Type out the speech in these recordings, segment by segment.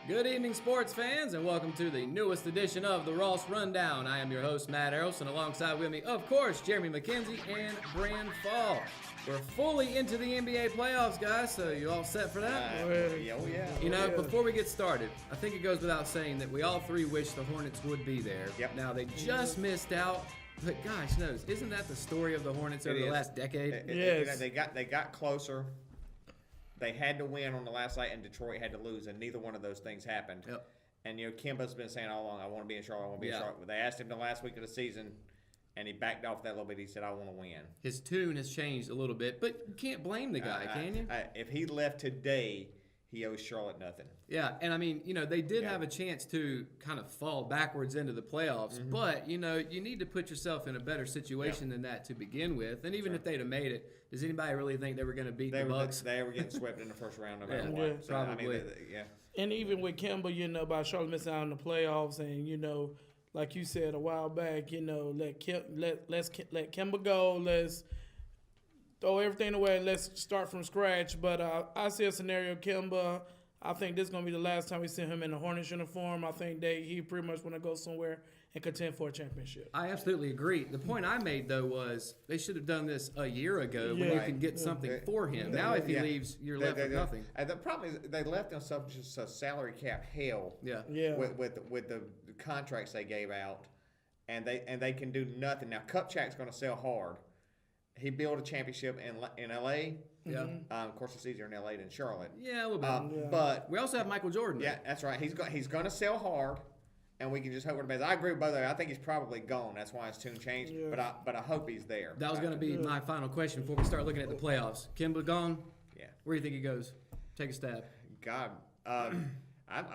Good evening, sports fans, and welcome to the newest edition of the Ross Rundown. I am your host, Matt Harrelson, alongside with me, of course, Jeremy McKenzie and Brand Fall. We're fully into the NBA playoffs, guys, so you all set for that? Yeah. You know, before we get started, I think it goes without saying that we all three wish the Hornets would be there. Yep. Now, they just missed out, but gosh knows, isn't that the story of the Hornets over the last decade? Yes. They got closer. They had to win on the last night, and Detroit had to lose, and neither one of those things happened. Yep. And, Kemba's been saying all along, I want to be in Charlotte, I want to be in Charlotte. They asked him the last week of the season, and he backed off that a little bit. He said, I want to win. His tune has changed a little bit, but you can't blame the guy, can you? If he left today, he owes Charlotte nothing. Yeah, and I mean, they did have a chance to kind of fall backwards into the playoffs, but, you need to put yourself in a better situation than that to begin with. And even if they'd have made it, does anybody really think they were going to beat the Bucks? They were getting swept in the first round no matter Yeah, what. So, probably. And even with Kemba, about Charlotte missing out on the playoffs, and like you said a while back, let Kemba go. Let's throw everything away and let's start from scratch. But I see a scenario, Kemba. I think this is gonna be the last time we see him in a Hornets uniform. I think he pretty much want to go somewhere and contend for a championship. I absolutely agree. The point I made, though, was they should have done this a year ago when you can get something for him. Now, if he leaves, you're left with nothing. The problem is they left on just a salary cap hell. Yeah. With the contracts they gave out, and they can do nothing. Now, Kupchak's going to sell hard. He built a championship in L.A. Yeah. Of course, it's easier in L.A. than Charlotte. Yeah, a little bit. But we also have Michael Jordan. Yeah, that's right. He's going to sell hard. And we can just hope for the best. I agree with both of you. I think he's probably gone. That's why his tune changed. Yeah. But I hope he's there. That was going to be my final question before we start looking at the playoffs. Kemba gone? Yeah. Where do you think he goes? Take a stab. God, I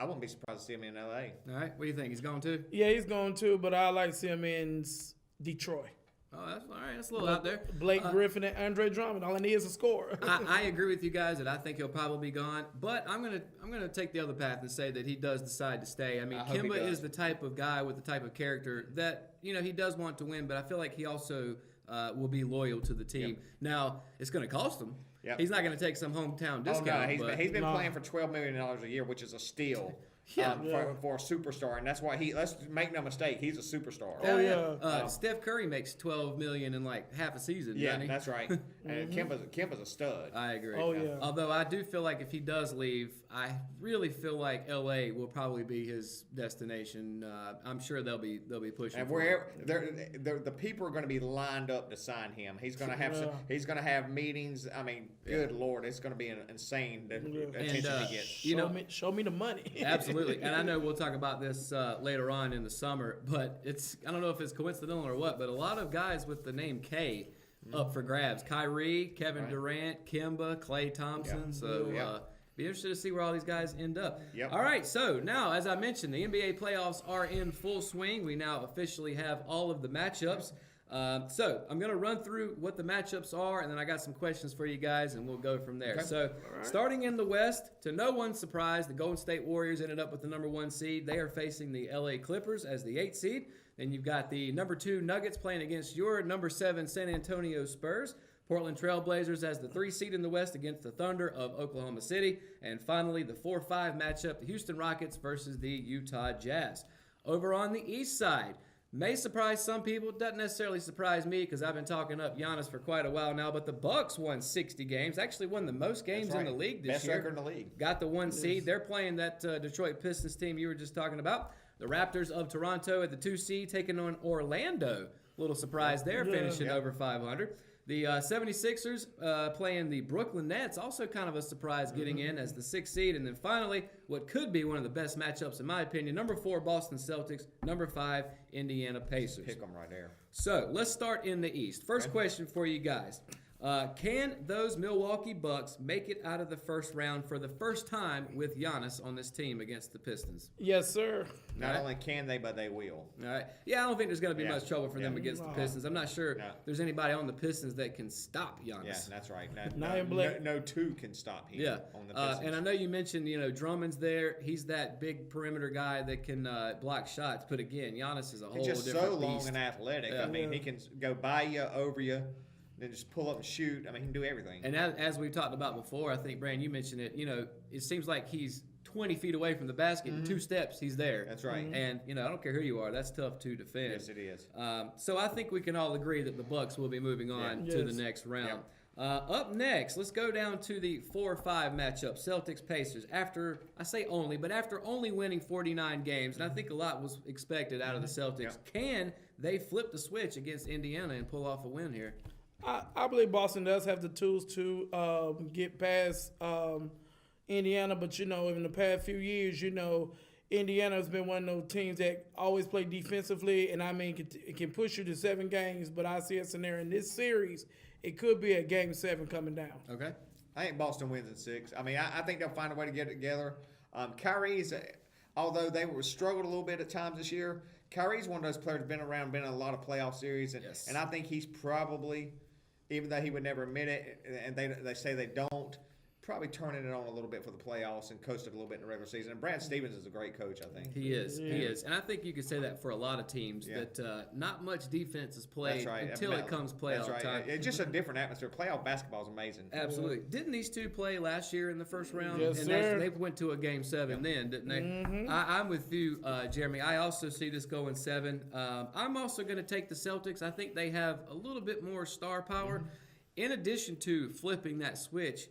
wouldn't be surprised to see him in L.A. All right. What do you think? He's gone too? Yeah, he's gone too, but I like to see him in Detroit. Oh, that's all right. That's a little out there. Blake Griffin and Andre Drummond. All I need is a score. I agree with you guys that I think he'll probably be gone, but I'm gonna take the other path and say that he does decide to stay. I mean, Kemba is the type of guy with the type of character that he does want to win, but I feel like he also will be loyal to the team. Yep. Now it's going to cost him. Yep. He's not going to take some hometown discount. Oh no, he's been playing for $12 million a year, which is a steal. For a superstar, and that's why let's make no mistake, he's a superstar. Oh yeah. Steph Curry makes $12 million in like half a season. Yeah, doesn't he? That's right. And Kemba's a stud. I agree. Oh yeah. Although I do feel like if he does leave, I really feel like LA will probably be his destination. I'm sure they'll be pushing. And wherever the people are going to be lined up to sign him. He's going to have meetings. I mean, good Lord, it's going to be insane the attention he gets. Show me the money. Absolutely. And I know we'll talk about this later on in the summer, but I don't know if it's coincidental or what, but a lot of guys with the name K up for grabs. Kyrie, Kevin Durant, Kemba, Klay Thompson. Yeah. So be interested to see where all these guys end up. Yep. All right, so now, as I mentioned, the NBA playoffs are in full swing. We now officially have all of the matchups. So I'm going to run through what the matchups are, and then I got some questions for you guys, and we'll go from there. Okay. So starting in the West, to no one's surprise, the Golden State Warriors ended up with the number 1 seed. They are facing the LA Clippers as the 8th seed. Then you've got the number 2 Nuggets playing against your number 7 San Antonio Spurs. Portland Trailblazers as the 3 seed in the West against the Thunder of Oklahoma City. And finally, the 4-5 matchup, the Houston Rockets versus the Utah Jazz. Over on the East side, may surprise some people, doesn't necessarily surprise me because I've been talking up Giannis for quite a while now, but the Bucks won 60 games, actually won the most games in the league this year. Best record in the league. Got the 1 seed. They're playing that Detroit Pistons team you were just talking about. The Raptors of Toronto at the 2 seed taking on Orlando. Little surprise there, finishing over 500. The 76ers playing the Brooklyn Nets, also kind of a surprise getting in as the 6th seed. And then finally, what could be one of the best matchups in my opinion, number 4 Boston Celtics, number 5 Indiana Pacers. Pick them right there. So let's start in the East. First question for you guys. Can those Milwaukee Bucks make it out of the first round for the first time with Giannis on this team against the Pistons? Yes, sir. Not only can they, but they will. All right. Yeah, I don't think there's going to be much trouble for them against the Pistons. I'm not sure there's anybody on the Pistons that can stop Giannis. Yeah, that's right. No two can stop him on the Pistons. And I know you mentioned, Drummond's there. He's that big perimeter guy that can block shots. But again, Giannis is a whole different beast. He's just so long and athletic. Yeah. I mean, he can go by you, over you. Then just pull up and shoot. I mean, he can do everything. And as we've talked about before, I think, Brand, you mentioned it, it seems like he's 20 feet away from the basket. In 2 steps, he's there. That's right. And, I don't care who you are. That's tough to defend. Yes, it is. So I think we can all agree that the Bucks will be moving on to the next round. Up next, let's go down to the 4-5 matchup, Celtics-Pacers. After only winning 49 games, and I think a lot was expected out of the Celtics, can they flip the switch against Indiana and pull off a win here? I believe Boston does have the tools to get past Indiana, but in the past few years, Indiana has been one of those teams that always play defensively, and it can push you to 7 games. But I see a scenario in this series, it could be a game 7 coming down. Okay. I think Boston wins in 6. I mean, I think they'll find a way to get it together. Kyrie's, although they struggled a little bit at times this year, Kyrie's one of those players been around, been in a lot of playoff series, and I think he's probably, even though he would never admit it, and they say they don't, probably turning it on a little bit for the playoffs and coasted a little bit in the regular season. And Brad Stevens is a great coach, I think. He is. And I think you could say that for a lot of teams, that not much defense is played until it comes playoff time. It's just a different atmosphere. Playoff basketball is amazing. Absolutely. Didn't these two play last year in the first round? Yes, and sir. they went to a game 7 then, didn't they? Mm-hmm. I'm with you, Jeremy. I also see this going 7. I'm also going to take the Celtics. I think they have a little bit more star power. In addition to flipping that switch,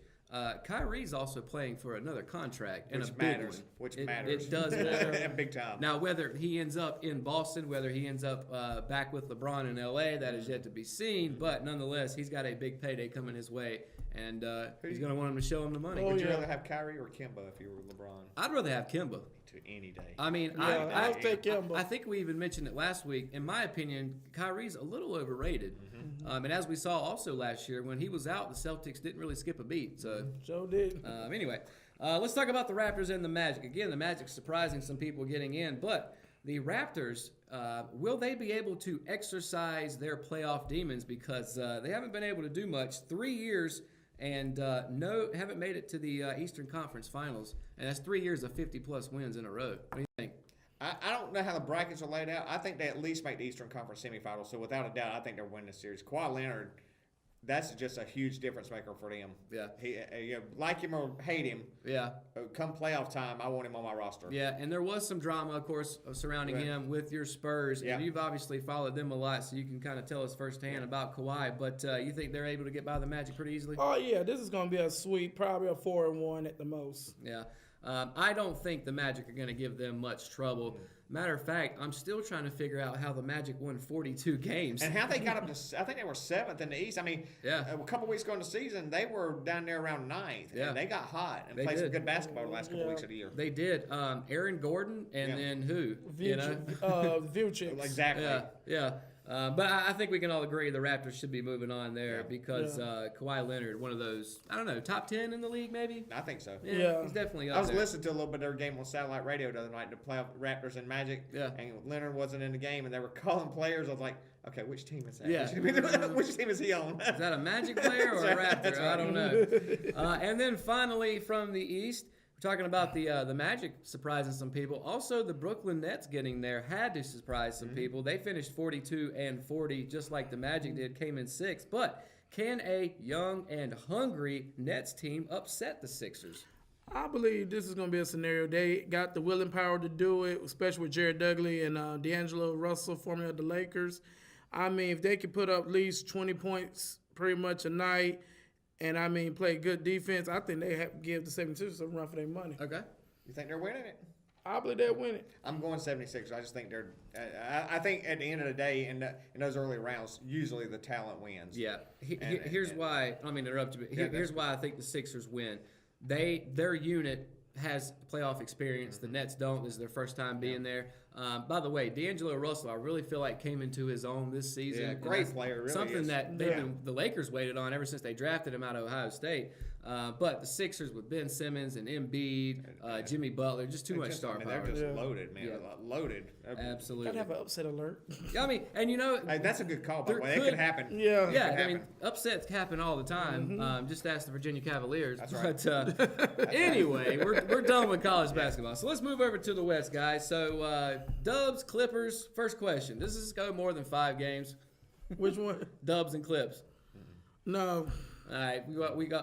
Kyrie's also playing for another contract, and Which a big matters. one. Which It matters. does matter. Big time. Now, whether he ends up in Boston, whether he ends up back with LeBron in LA, that is yet to be seen. But nonetheless, he's got a big payday coming his way, and he's going to want him to show him the money. Would you rather have Kyrie or Kimba if you were LeBron? I'd rather have Kimba. To any day. I mean, I'll take Kimba. I think we even mentioned it last week. In my opinion, Kyrie's a little overrated. And as we saw also last year, when he was out, the Celtics didn't really skip a beat. So, did. Anyway, let's talk about the Raptors and the Magic. Again, the Magic surprising some people getting in, but the Raptors, will they be able to exercise their playoff demons, because they haven't been able to do much 3 years and haven't made it to the Eastern Conference Finals, and that's 3 years of 50-plus wins in a row. What do you think? I don't know how the brackets are laid out. I think they at least make the Eastern Conference semifinals. So without a doubt, I think they're winning the series. Kawhi Leonard, that's just a huge difference maker for them. Yeah. He, like him or hate him. Yeah. Come playoff time, I want him on my roster. Yeah, and there was some drama, of course, surrounding him with your Spurs, and you've obviously followed them a lot, so you can kind of tell us firsthand about Kawhi. But you think they're able to get by the Magic pretty easily? Oh yeah, this is going to be a sweep, probably a 4-1 at the most. Yeah. I don't think the Magic are going to give them much trouble. Matter of fact, I'm still trying to figure out how the Magic won 42 games. And how they got up to, I think they were 7th in the East. I mean, a couple weeks ago in the season, they were down there around 9th. Yeah. And they got hot and They played some did. good basketball the last couple weeks of the year. They did. Aaron Gordon and then who? Vucevic. Exactly. Yeah. But I think we can all agree the Raptors should be moving on there because Kawhi Leonard, one of those, I don't know, top 10 in the league maybe? I think so. Yeah. He's definitely up I was there. listening to a little bit of their game on satellite radio the other night to play off Raptors and Magic. Yeah. And Leonard wasn't in the game, and they were calling players. I was like, okay, which team is that? Yeah. Which team is he on? Is that a Magic player or a Raptor? That's right. I don't know. And then finally from the East, we're talking about the Magic surprising some people. Also, the Brooklyn Nets getting there had to surprise some people. They finished 42-40, just like the Magic did, came in 6th. But can a young and hungry Nets team upset the Sixers? I believe this is going to be a scenario. They got the will and power to do it, especially with Jared Dudley and D'Angelo Russell forming of the Lakers. I mean, if they could put up at least 20 points pretty much a night, and play good defense, I think they have to give the 76ers a run for their money. Okay. You think they're winning it? I believe they'll win it. I'm going 76. I just think they're. I think at the end of the day, in those early rounds, usually the talent wins. Yeah. Here's why. I don't mean to interrupt you, but here's why I think the Sixers win. Their unit has playoff experience. The Nets don't. This is their first time being there. By the way, D'Angelo Russell, I really feel like came into his own this season. Yeah, great player, really something is. that the Lakers waited on ever since they drafted him out of Ohio State. But the Sixers with Ben Simmons and Embiid, Jimmy Butler, just too much star power. They're just loaded, man. Yeah. Loaded. Absolutely. Gotta have an upset alert. I mean, and Hey, that's a good call, by the there way. It could happen. Yeah. Yeah, It could I mean, happen. upsets happen all the time. Just ask the Virginia Cavaliers. That's right. But anyway, we're done with college basketball. So let's move over to the West, guys. So Dubs, Clippers. First question. Does this go more than 5 games? Which one? Dubs and Clips. No. All right,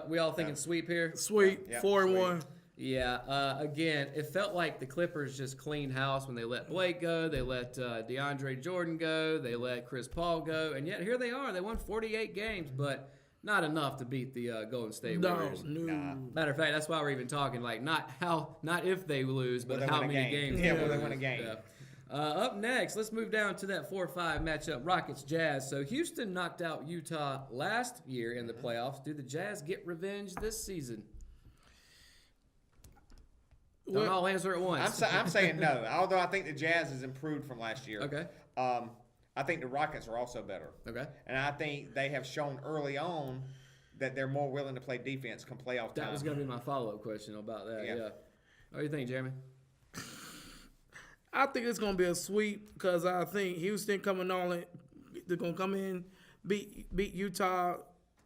we all thinking sweep here. Sweet. Yeah, 4-1. Again, it felt like the Clippers just cleaned house when they let Blake go. They let DeAndre Jordan go. They let Chris Paul go. And yet here they are. They won 48 games, but not enough to beat the Golden State Warriors. No. Matter of fact, that's why we're even talking like not if they lose, but how many games. Yeah, will they win a game? Yeah. Up next, let's move down to that 4-5 matchup, Rockets-Jazz. So Houston knocked out Utah last year in the playoffs. Do the Jazz get revenge this season? Don't all answer at once. I'm saying no, although I think the Jazz has improved from last year. Okay. I think the Rockets are also better. Okay. And I think they have shown early on that they're more willing to play defense come playoff time. That was going to be my follow-up question about that. Yeah. What do you think, Jeremy? I think it's going to be a sweep because I think Houston they're going to come in, beat Utah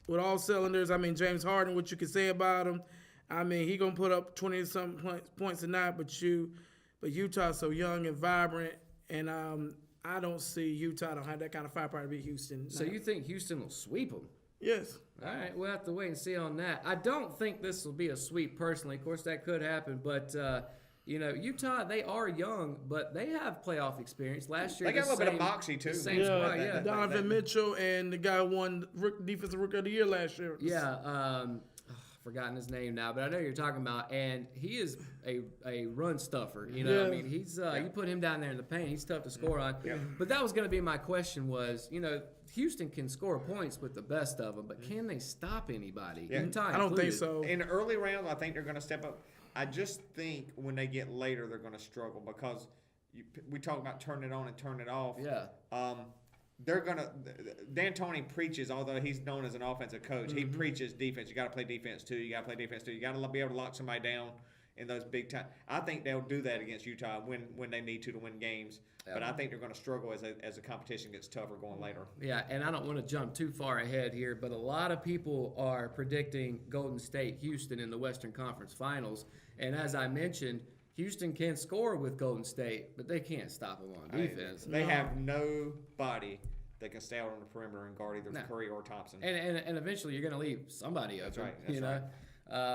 with all cylinders. I mean, James Harden, what you can say about him. I mean, he going to put up 20-something points a night, but Utah's so young and vibrant, and I don't see Utah don't have that kind of firepower to beat Houston. So you think Houston will sweep them? Yes. All right, we'll have to wait and see on that. I don't think this will be a sweep personally. Of course, that could happen, but Utah, they are young, but they have playoff experience. Last year, they got a little bit of moxie too. Same squad, yeah. Donovan Mitchell and the guy who won Defensive Rookie of the Year last year. Yeah. Forgotten his name now, but I know who you're talking about, and he is a run stuffer. You know, I mean, he's you put him down there in the paint, he's tough to score on. Yeah. But that was going to be my question: was Houston can score points with the best of them, but can they stop anybody? Yeah. I don't think so. In the early rounds, I think they're going to step up. I just think when they get later, they're going to struggle because we talk about turning it on and turning it off. Yeah. They're gonna. D'Antoni preaches, although he's known as an offensive coach, he preaches defense. You got to play defense too. You got to play defense too. You got to be able to lock somebody down in those big time. I think they'll do that against Utah when they need to win games. Yeah. But I think they're going to struggle as the competition gets tougher going later. Yeah, and I don't want to jump too far ahead here, but a lot of people are predicting Golden State, Houston in the Western Conference Finals. And as I mentioned, Houston can score with Golden State, but they can't stop them on defense. They have nobody that can stay out on the perimeter and guard either Curry or Thompson. And eventually you're going to leave somebody open. That's right. That's right.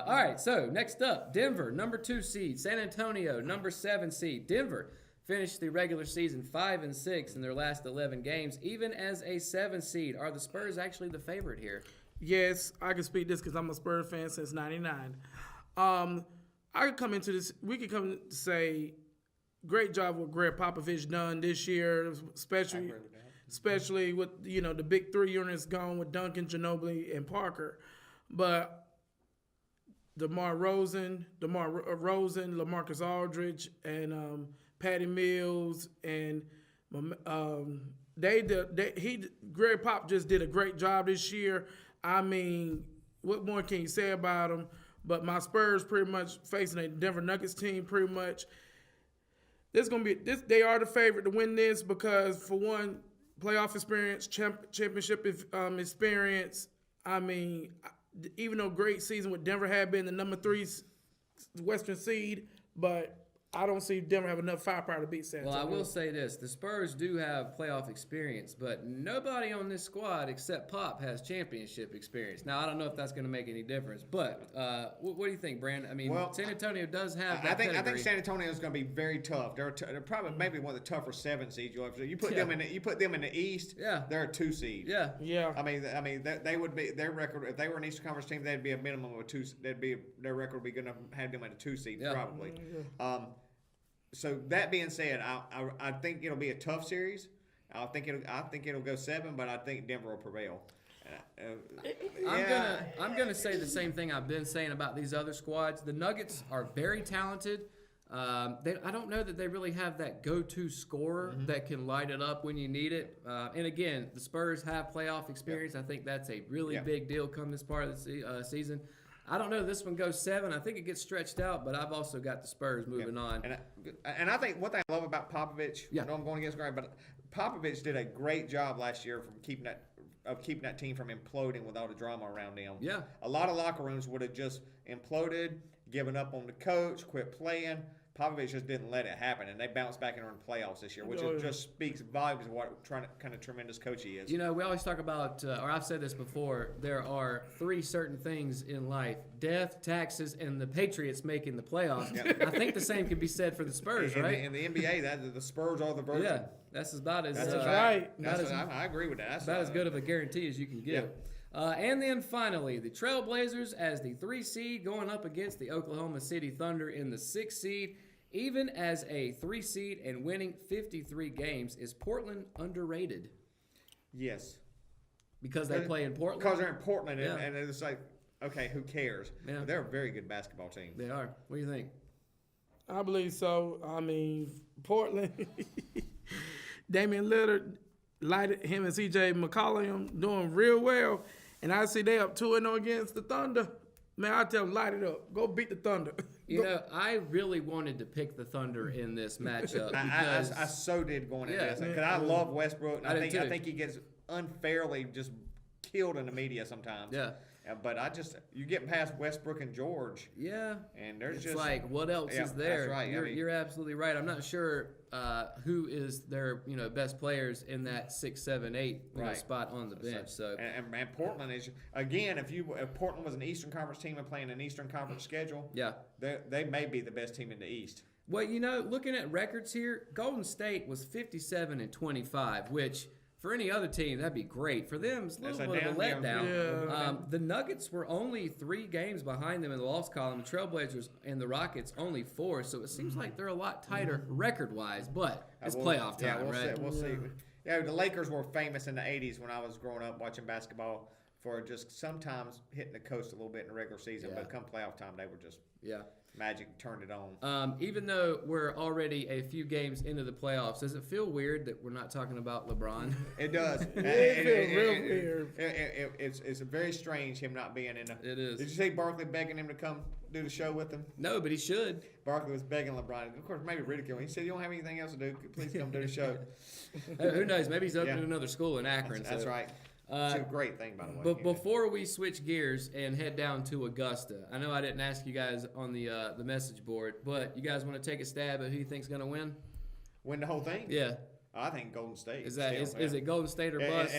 All right, so next up, Denver, number 2 seed. San Antonio, number 7 seed. Denver finished the regular season 5-6 in their last 11 games. Even as a 7 seed, are the Spurs actually the favorite here? Yes, I can speak this because I'm a Spurs fan since '99. I could come into this. We could come to say, great job with Greg Popovich done this year, especially with the big 3 units gone with Duncan, Ginobili, and Parker. But DeMar Rosen, LaMarcus Aldridge, and Patty Mills, and Greg Pop just did a great job this year. I mean, what more can you say about him? But my Spurs pretty much facing a Denver Nuggets team pretty much. They are the favorite to win this because, for one, playoff experience, championship experience. I mean, even though great season with Denver had been the number 3 Western seed, but I don't see Denver have enough firepower to beat San Antonio. Well, I will say this. The Spurs do have playoff experience, but nobody on this squad except Pop has championship experience. Now, I don't know if that's going to make any difference, but what do you think, Brandon? I mean, San Antonio does have that I think San Antonio is going to be very tough. They're probably maybe one of the tougher 7 seeds you'll ever see. You put them in the East, they're a 2 seed. Yeah. I mean, they would be their record if they were an Eastern Conference team. They'd be a minimum of a 2. Their record would be going to have them at a 2 seed probably. So that being said, I think it'll be a tough series. I think it'll go 7, but I think Denver will prevail. I'm gonna say the same thing I've been saying about these other squads. The Nuggets are very talented. I don't know that they really have that go-to scorer that can light it up when you need it. And again, the Spurs have playoff experience. I think that's a really big deal come this part of the season. I don't know. This one goes 7. I think it gets stretched out, but I've also got the Spurs moving on. And I think what I love about Popovich, I know I'm going against Greg, but Popovich did a great job last year from keeping that team from imploding with all the drama around them. Yeah. A lot of locker rooms would have just imploded, given up on the coach, quit playing. Popovich just didn't let it happen, and they bounced back and are in the playoffs this year, which just speaks volumes of what kind of tremendous coach he is. You know, we always talk about, or I've said this before, there are 3 certain things in life: death, taxes, and the Patriots making the playoffs. I think the same could be said for the Spurs, right? In the NBA, the Spurs are the version. Yeah, that's about as That's right. I agree with that. That's about as good of a guarantee as you can give. And then finally, the Trailblazers as the 3 seed going up against the Oklahoma City Thunder in the 6 seed. Even as a 3 seed and winning 53 games, is Portland underrated? Yes. Because they play in Portland? Because they're in Portland, Yeah. and it's like, okay, who cares? Yeah. They're a very good basketball team. They are. What do you think? I believe so. I mean, Portland, Damian Lillard lighted him and CJ McCollum doing real well. And I see they up 2-0 against the Thunder. Man, I tell them, light it up. Go beat the Thunder. You know, I really wanted to pick the Thunder in this matchup because I so did going into Yeah. this because I love Westbrook. And I did I too. think he gets unfairly just killed in the media sometimes. Yeah. But you get past Westbrook and George, yeah, and there's it's just like what else Yeah, is there? that's right. I mean- You're absolutely right. I'm not sure who is their best players in that 6, 7, 8 Right. spot on the bench. So and Portland is again if Portland was an Eastern Conference team and playing an Eastern Conference schedule, yeah. they may be the best team in the East. Well, looking at records here, Golden State was 57-25, which for any other team that'd be great. For them, it's a little That's a bit of a down- letdown. Yeah. The Nuggets were only 3 games behind them in the loss column. The Trailblazers and the Rockets only 4. So it seems like they're a lot tighter record-wise. But it's playoff time, we'll right? See, we'll see. Yeah, the Lakers were famous in the '80s when I was growing up watching basketball for just sometimes hitting the coast a little bit in the regular season, Yeah. but come playoff time they were just Yeah. Magic turned it on. Even though we're already a few games into the playoffs, does it feel weird that we're not talking about LeBron? It does. It feels real weird. It's very strange him not being in the. It is. Did you see Barkley begging him to come do the show with him? No, but he should. Barkley was begging LeBron. Of course, maybe ridiculing. He said, "You don't have anything else to do. Please come do the show." Who knows? Maybe he's opening Yeah. another school in Akron. That's so. right. It's a great thing, by the way. But before we switch gears and head down to Augusta, I know I didn't ask you guys on the message board, but you guys want to take a stab at who you think's going to win? Win the whole thing? Yeah. I think Golden State. Is that still, is it Golden State or bust?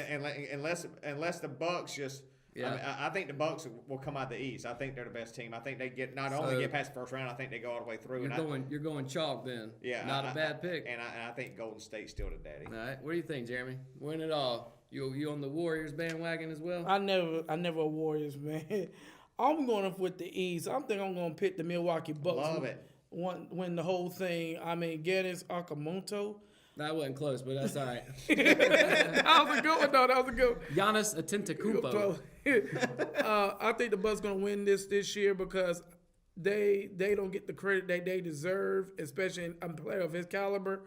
Unless the Bucks just. Yeah. I think the Bucks will come out the East. I think they're the best team. I think they get not only get past the first round. I think they go all the way through. You're going chalk then. Yeah, Not a bad pick. And I think Golden State's still the daddy. All right. What do you think, Jeremy? Win it all. You on the Warriors bandwagon as well? I never a Warriors, man. I'm going up with the East. I'm going to pick the Milwaukee Bucks. Love it. Win the whole thing. I mean, Giannis Antetokounmpo. That wasn't close, but that's all right. That was a good one, though. That was a good one. Giannis Antetokounmpo. I think the Bucks gonna win this year because they don't get the credit that they deserve, especially in a player of his caliber.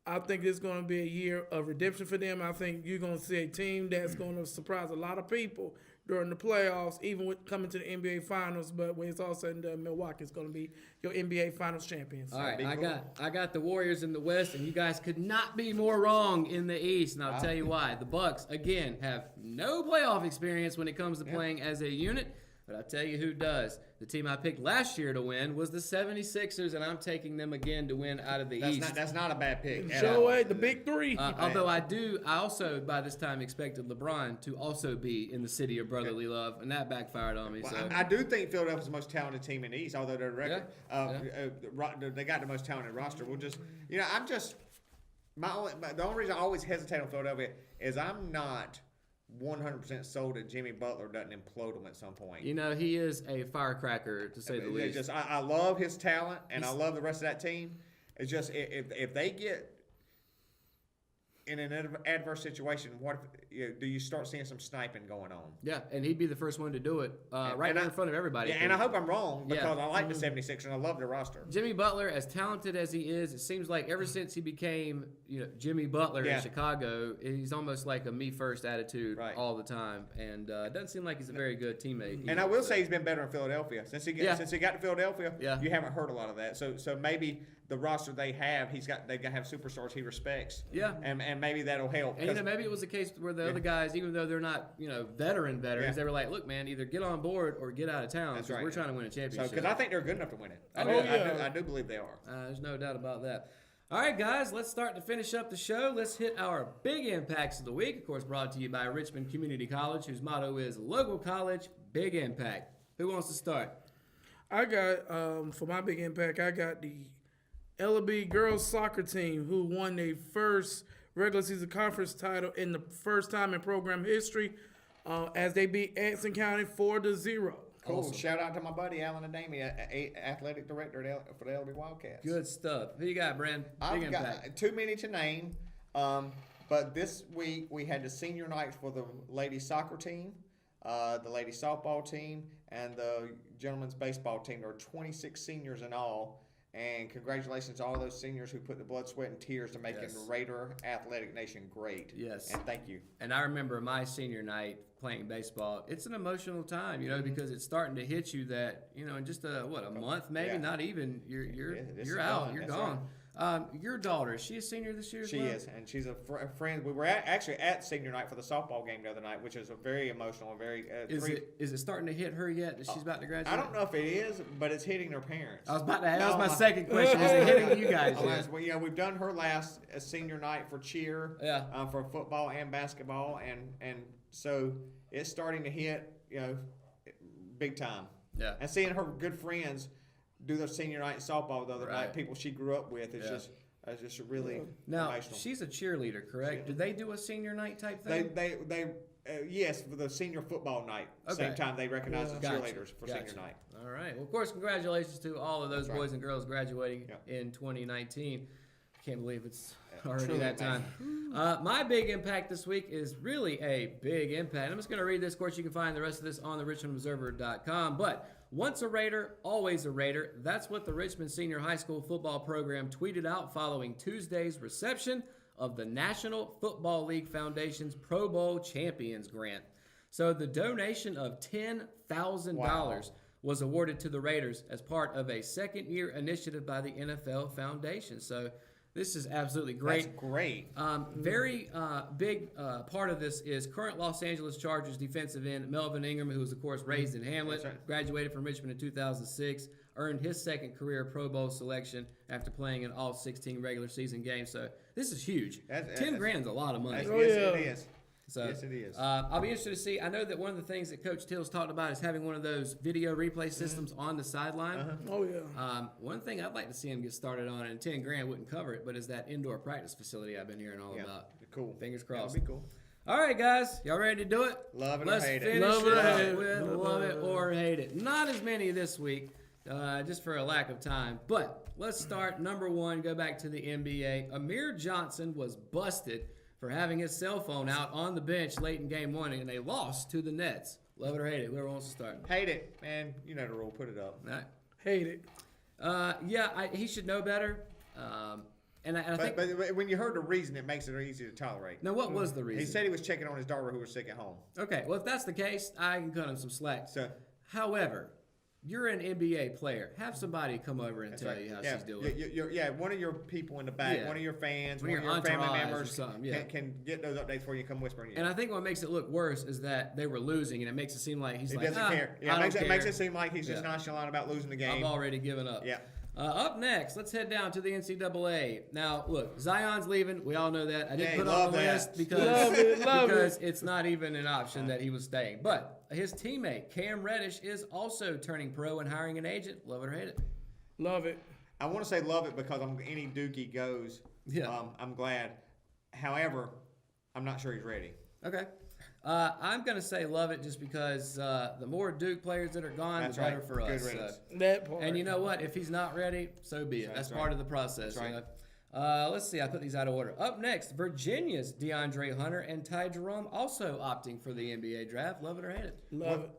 I think it's going to be a year of redemption for them. I think you're going to see a team that's going to surprise a lot of people during the playoffs, even with coming to the NBA Finals. But when it's all said and done, Milwaukee's going to be your NBA Finals champions. All right, Be cool. I got the Warriors in the West, and you guys could not be more wrong in the East. And I'll tell you why. The Bucks again have no playoff experience when it comes to playing as a unit. But I'll tell you who does. The team I picked last year to win was the 76ers, and I'm taking them again to win out of the East. That's not a bad pick. at Show all. it, the big three. Although I also by this time expected LeBron to also be in the city of brotherly love, and that backfired on me. Well, So I do think Philadelphia's the most talented team in the East, although their record, Yeah. they got the most talented roster. We'll just, the only reason I always hesitate on Philadelphia is I'm not 100% sold that Jimmy Butler doesn't implode them at some point. he is a firecracker to say the least. I love his talent, and I love the rest of that team. It's just if they get in an adverse situation, do you start seeing some sniping going on? Yeah, and he'd be the first one to do it right and there in front of everybody. Yeah, and I hope I'm wrong because Yeah. I like the 76ers and I love the roster. Jimmy Butler, as talented as he is, it seems like ever since he became, Jimmy Butler Yeah. in Chicago, he's almost like a me first attitude Right. all the time, and it doesn't seem like he's a very good teammate. And I will say he's been better in Philadelphia since he got to Philadelphia. Yeah. You haven't heard a lot of that. So maybe the roster they have, they've got to have superstars he respects. Yeah. And maybe that'll help. And maybe it was a case where the other guys, even though they're not, veterans, they were like, look, man, either get on board or get out of town. That's because right. we're trying to win a championship. Because I think they're good enough to win it. I do believe they are. There's no doubt about that. All right, guys, let's start to finish up the show. Let's hit our big impacts of the week. Of course, brought to you by Richmond Community College, whose motto is local college, big impact. Who wants to start? I got, for my big impact, I got the LB girls soccer team who won their first regular season conference title in the first time in program history as they beat Anson County 4-0. Cool. Awesome. Shout out to my buddy Alan Adami, athletic director for the LB Wildcats. Good stuff. Who you got, Brand? Big I've impact. got too many to name, but this week we had the senior night for the ladies soccer team, the ladies softball team, and the gentlemen's baseball team. There are 26 seniors in all. And congratulations to all those seniors who put the blood, sweat, and tears to making Raider Athletic Nation great. Yes. And thank you. And I remember my senior night playing baseball. It's an emotional time, because it's starting to hit you that, in just a month maybe, Yeah. not even, you're out, you're That's gone. Your daughter, is she a senior this year as She well? is, and she's a friend. We were actually at senior night for the softball game the other night, which is a very emotional and very. Is it starting to hit her yet that she's about to graduate? I don't know if it is, but it's hitting her parents. I was about to ask. That was my second question. Is it hitting you guys yet? Well, we've done her last senior night for cheer, for football and basketball, and so it's starting to hit, big time. Yeah. And seeing her good friends do their senior night softball the other night, people she grew up with, it's just really now emotional. she's a cheerleader, correct? Did they do a senior night type thing? They yes, for the senior football night. Okay. Same time they recognize the Gotcha. cheerleaders for Gotcha. senior night. All right. Well, of course, congratulations to all of those That's boys right. and girls graduating in 2019. I can't believe it's already Truly that time. My big impact this week is really a big impact. I'm just going to read this. Of course, you can find the rest of this on the richmondobserver.com. But once a Raider, always a Raider. That's what the Richmond Senior High School football program tweeted out following Tuesday's reception of the National Football League Foundation's Pro Bowl Champions Grant. So the donation of $10,000 was awarded to the Raiders as part of a second-year initiative by the NFL Foundation. So this is absolutely great. That's great. Very big part of this is current Los Angeles Chargers defensive end Melvin Ingram, who was, of course, raised in Hamlet, That's right. graduated from Richmond in 2006, earned his second career Pro Bowl selection after playing in all 16 regular season games. So this is huge. $10,000 is a lot of money. Yes, it is. So, yes, it is. I'll be interested to see. I know that one of the things that Coach Till's talked about is having one of those video replay systems on the sideline. Oh, yeah. One thing I'd like to see him get started on, and $10,000 wouldn't cover it, but is that indoor practice facility I've been hearing all about. Cool. Fingers crossed. That'd be cool. All right, guys, y'all ready to do it? Love it Let's or hate it. finish Love it or hate it it. with love it or hate it. Not as many this week, just for a lack of time. But let's start. Number one, go back to the NBA. Amir Johnson was busted for having his cell phone out on the bench late in game one, and they lost to the Nets. Love it or hate it. Whoever wants to start. Hate it, man. You know the rule. Put it up. All right. Hate it. He should know better. And I think. But when you heard the reason, it makes it easy to tolerate. Now, what was the reason? He said he was checking on his daughter who was sick at home. Okay, well, if that's the case, I can cut him some slack. So, However, you're an NBA player. Have somebody come over and tell you how she's doing. One of your people in the back, Yeah. one of your fans, One one of of your your family entourage or members something, can get those updates for you and come whispering you. And I think what makes it look worse is that they were losing, and it makes it seem like he's He like, doesn't care. I Yeah, don't it makes care. it seem like he's just Yeah. nonchalant about losing the game. I've already given up. Yeah. Up next, let's head down to the NCAA. Now, look, Zion's leaving. We all know that. I didn't Yeah, put it love on the that. list because, Love because it's not even an option that he was staying. But his teammate, Cam Reddish, is also turning pro and hiring an agent. Love it or hate it. Love it. I want to say love it because any Dookie goes. Yeah. I'm glad. However, I'm not sure he's ready. Okay. I'm going to say love it just because the more Duke players that are gone, That's the better right. for Good us. riddance. That part. And you know what? If he's not ready, so be it. That's right. part of the process. That's right. Let's see. I put these out of order. Up next, Virginia's DeAndre Hunter and Ty Jerome also opting for the NBA draft. Love it or hate it? Love it.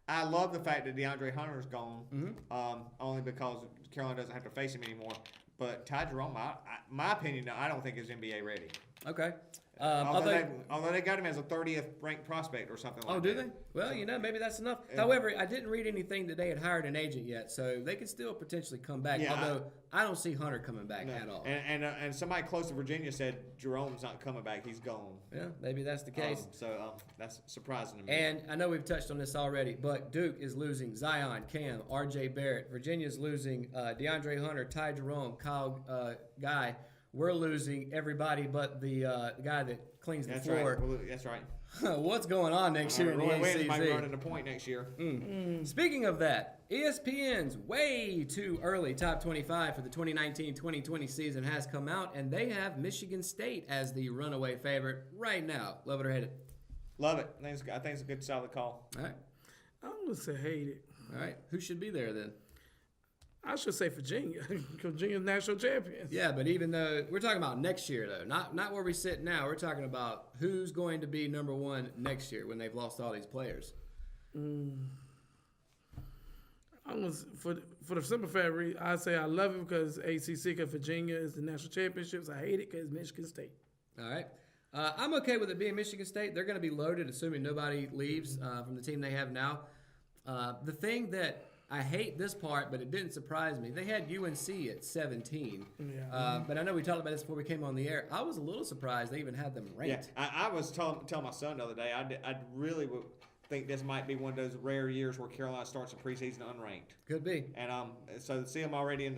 I love the fact that DeAndre Hunter's gone, Mm-hmm. only because Carolina doesn't have to face him anymore. But Ty Jerome, my opinion, I don't think is NBA ready. Okay. Although they got him as a 30th ranked prospect or something like that. Oh, do they? Well, maybe that's enough. However, I didn't read anything that they had hired an agent yet, so they could still potentially come back. Yeah, although I don't see Hunter coming back at all. And somebody close to Virginia said Jerome's not coming back. He's gone. Yeah, maybe that's the case. That's surprising to me. And I know we've touched on this already, but Duke is losing Zion, Cam, R.J. Barrett. Virginia's losing DeAndre Hunter, Ty Jerome, Kyle Guy. We're losing everybody but the guy that cleans the floor. Right. That's right. What's going on next year in the ACC? Might run into point next year. Speaking of that, ESPN's way too early top 25 for the 2019-2020 season has come out, and they have Michigan State as the runaway favorite right now. Love it or hate it? Love it. I think it's a good, solid call. All right. I'm going to say hate it. All right. Who should be there then? I should say Virginia. Virginia's national champions. Yeah, but even though we're talking about next year, though, not where we sit now. We're talking about who's going to be number one next year when they've lost all these players. For the simple fact, I say I love it because ACC, because Virginia is the national championships. I hate it because Michigan State. All right. I'm okay with it being Michigan State. They're going to be loaded, assuming nobody leaves from the team they have now. The thing that I hate this part, but it didn't surprise me. They had UNC at 17. Yeah. But I know we talked about this before we came on the air. I was a little surprised they even had them ranked. Yeah, I was telling my son the other day, I really would think this might be one of those rare years where Carolina starts the preseason unranked. Could be. And so to see them already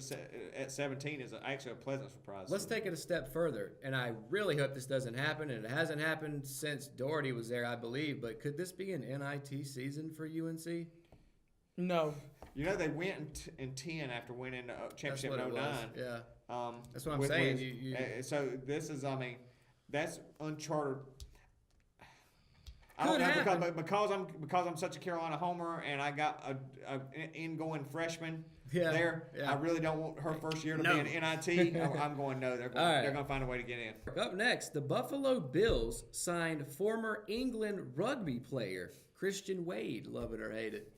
at 17 is actually a pleasant surprise. Let's take it a step further, and I really hope this doesn't happen, and it hasn't happened since Doherty was there, I believe, but could this be an NIT season for UNC? No. You know, they went in 10 after winning the championship in 09. Yeah. That's what I'm saying. So this is, that's uncharted. I Could don't know because I'm such a Carolina homer and I got a ingoing freshman there. Yeah. I really don't want her first year to be an NIT. I'm going no. They're going to find a way to get in. Up next, the Buffalo Bills signed former England rugby player Christian Wade. Love it or hate it?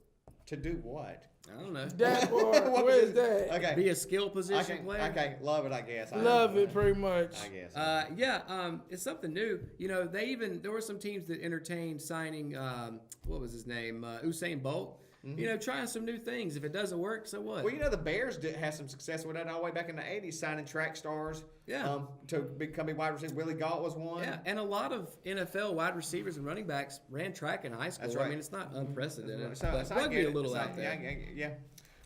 To do what? I don't know. That part, where is that? Okay. Be a skill position player. Okay, love it. I guess. Love it, pretty much. I guess. It's something new. You know, there were some teams that entertained signing. What was his name? Usain Bolt. Mm-hmm. You know, trying some new things. If it doesn't work, so what? Well, you know, the Bears did have some success with that all the way back in the 80s, signing track stars. Yeah. To become a wide receiver. Willie Gault was one. Yeah, and a lot of NFL wide receivers and running backs ran track in high school. That's right. I mean, it's not unprecedented. So rugby a little out there. Yeah.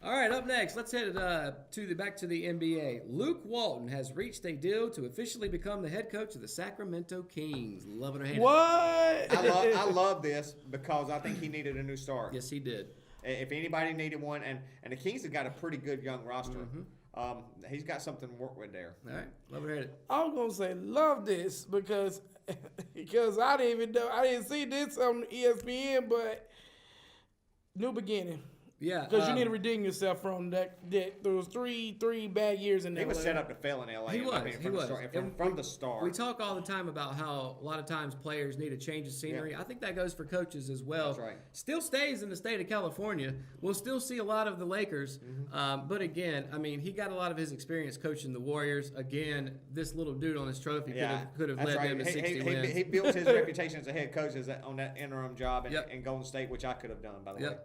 All right, up next, let's head back to the NBA. Luke Walton has reached a deal to officially become the head coach of the Sacramento Kings. Love it or hate it? What? I love this because I think he needed a new start. Yes, he did. If anybody needed one, and the Kings have got a pretty good young roster. Mm-hmm. He's got something to work with there. All right, love it or hate it? I'm gonna say love this because I didn't even know, I didn't see this on ESPN, but new beginning. Yeah, because you need to redeem yourself from that. Those three bad years in LA. He was set up to fail in LA. He was. From the start. We talk all the time about how a lot of times players need a change of scenery. Yeah. I think that goes for coaches as well. That's right. Still stays in the state of California. We'll still see a lot of the Lakers. Mm-hmm. But again, I mean, he got a lot of his experience coaching the Warriors. Again, this little dude on his trophy could have led them to 60 wins. He built his reputation as a head coach on that interim job in Golden State, which I could have done, by the way.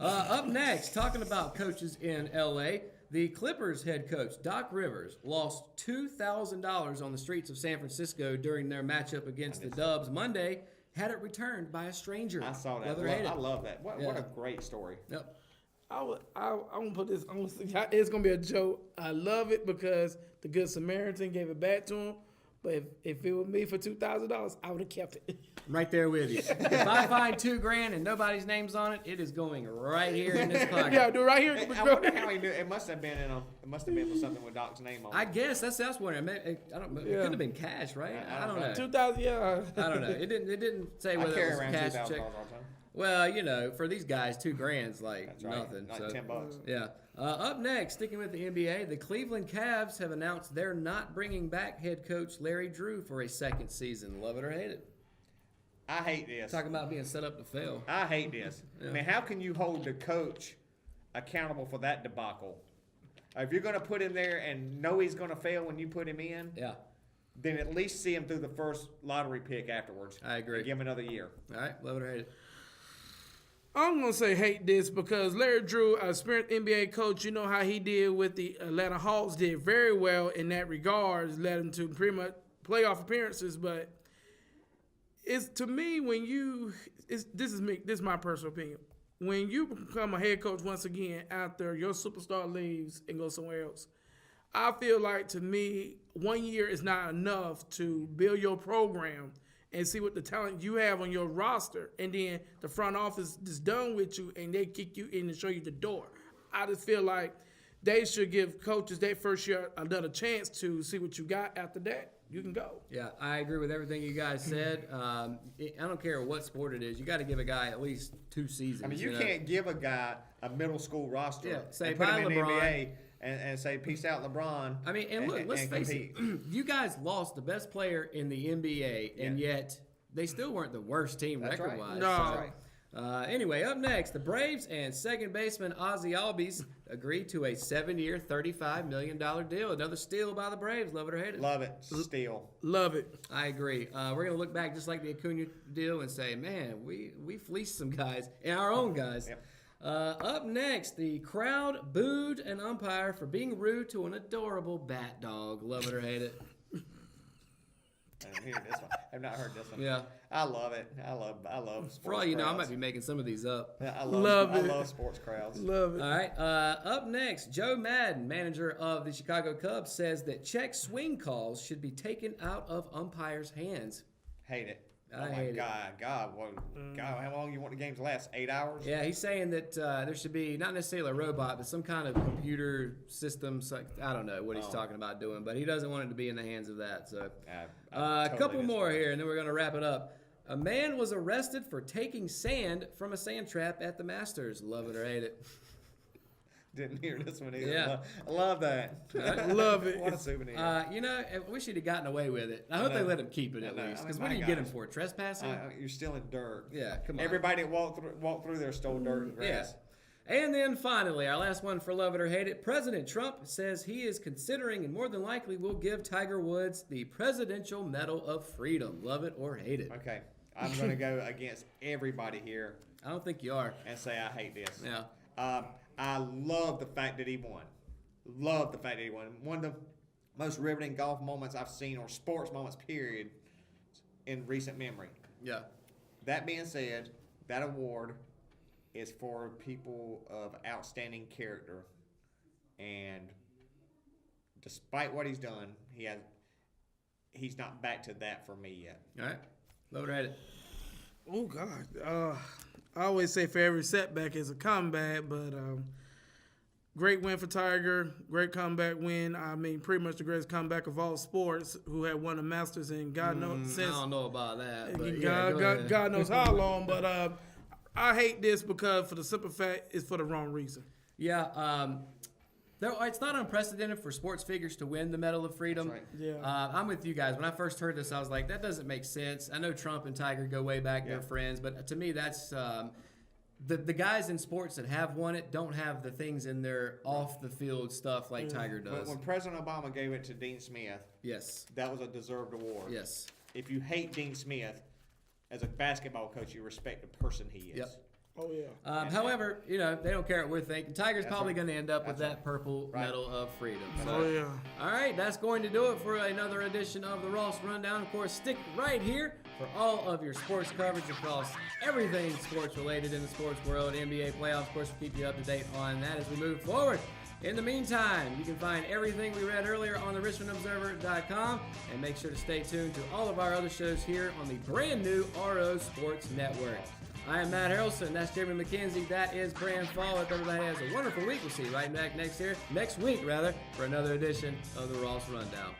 Up next, talking about coaches in L.A., the Clippers head coach, Doc Rivers, lost $2,000 on the streets of San Francisco during their matchup against the Dubs Monday, had it returned by a stranger. I saw that. I love that. What a great story. Yep. I'm going to put this, it's going to be a joke. I love it because the Good Samaritan gave it back to him. But if it was me for $2,000, I would have kept it. Right there with you. If I find $2,000 and nobody's name's on it, it is going right here in this pocket. Yeah, do it right here. I wonder how he knew. It must have been with something with Doc's name on it. I guess that's what I meant. It could have been cash, right? I don't know. 2,000, yeah. I don't know. It didn't say whether it was cash or check. Well, you know, for these guys, $2,000's like nothing. Like $10. Yeah. Up next, sticking with the NBA, the Cleveland Cavs have announced they're not bringing back head coach Larry Drew for a second season. Love it or hate it? I hate this. Talking about being set up to fail. I hate this. Yeah. I mean, how can you hold the coach accountable for that debacle? If you're going to put him there and know he's going to fail when you put him in, then at least see him through the first lottery pick afterwards. I agree. And give him another year. All right, love it or hate it. I'm going to say hate this because Larry Drew, a experienced NBA coach, you know how he did with the Atlanta Hawks, did very well in that regard, led them to pretty much playoff appearances. But it's to me, when you, this is my personal opinion. When you become a head coach once again after your superstar leaves and goes somewhere else, I feel like to me, 1 year is not enough to build your program and see what the talent you have on your roster, and then the front office is done with you and they kick you in and show you the door. I just feel like they should give coaches that first year another chance to see what you got. After that, you can go. Yeah, I agree with everything you guys said. I don't care what sport it is. You got to give a guy at least 2 seasons. I mean, you can't give a guy a middle school roster Yeah, say and put him bye, in the LeBron. NBA and say, peace out, LeBron. I mean, and look, let's face compete. it. You guys lost the best player in the NBA, and yet they still weren't the worst team That's right. record-wise. No. That's right. Anyway, up next, the Braves and second baseman Ozzie Albies agreed to a 7-year, $35 million deal. Another steal by the Braves. Love it or hate it? Love it. Still. Love it. I agree. We're going to look back just like the Acuna deal and say, man, we fleeced some guys and our own guys. Yep. Up next, the crowd booed an umpire for being rude to an adorable bat dog. Love it or hate it? I didn't hear this one. I've not heard this one. Yeah. I love it. I love sports For all you know, I crowds. might be making some of these up. Yeah, I Love it. love sports crowds. Love it. All right. Up next, Joe Madden, manager of the Chicago Cubs, says that check swing calls should be taken out of umpires' hands. Hate it. I Oh my hate it. God, God, how long you want the game to last? 8 hours? Yeah, he's saying that there should be not necessarily a robot, but some kind of computer system. I don't know what he's talking about doing, but he doesn't want it to be in the hands of that. So, I'm a totally couple more disagree. here, and then we're going to wrap it up. A man was arrested for taking sand from a sand trap at the Masters. Love it or hate it. Didn't hear this one either. Yeah. I love that. Love it. What a souvenir. I wish he'd have gotten away with it. I hope they know. let him keep it at I know. least. I Because mean, what do you my get him gosh. for? Trespassing? You're stealing dirt. Yeah, come on. Everybody that walked through there stole dirt and grass. Yeah. And then finally, our last one for Love It or Hate It. President Trump says he is considering and more than likely will give Tiger Woods the Presidential Medal of Freedom. Love it or hate it. Okay, I'm going to go against everybody here I don't think you are. and say I hate this. Yeah. I love the fact that he won. Love the fact that he won. One of the most riveting golf moments I've seen, or sports moments, period, in recent memory. Yeah. That being said, that award is for people of outstanding character, and despite what he's done, he's not back to that for me yet. All right. Love it or hate it. Oh, God. I always say for every setback is a comeback, but great win for Tiger. Great comeback win. I mean, pretty much the greatest comeback of all sports, who had won the Masters in God knows I since don't know about that. But yeah, God knows how long. But I hate this because for the simple fact it's for the wrong reason. Yeah. It's not unprecedented for sports figures to win the Medal of Freedom. That's right. Yeah. I'm with you guys. When I first heard this, I was like, that doesn't make sense. I know Trump and Tiger go way back. Yeah. They're friends. But to me, that's the guys in sports that have won it don't have the things in their off-the-field stuff like Tiger does. When President Obama gave it to Dean Smith, Yes. that was a deserved award. Yes. If you hate Dean Smith, as a basketball coach, you respect the person he is. Yep. Oh, yeah. However, they don't care what we're thinking. Tiger's That's probably right. going to end up with That's that purple Right. Medal of Freedom. Oh, yeah. All right, that's going to do it for another edition of the Ross Rundown. Of course, stick right here for all of your sports coverage across everything sports related in the sports world. NBA playoffs, of course, we'll keep you up to date on that as we move forward. In the meantime, you can find everything we read earlier on the RichmondObserver.com, and make sure to stay tuned to all of our other shows here on the brand new RO Sports Network. I am Matt Harrelson. That's Jeremy McKenzie. That is Brand Fall. Hope everybody has a wonderful week. We'll see you right back next week, for another edition of the Ross Rundown.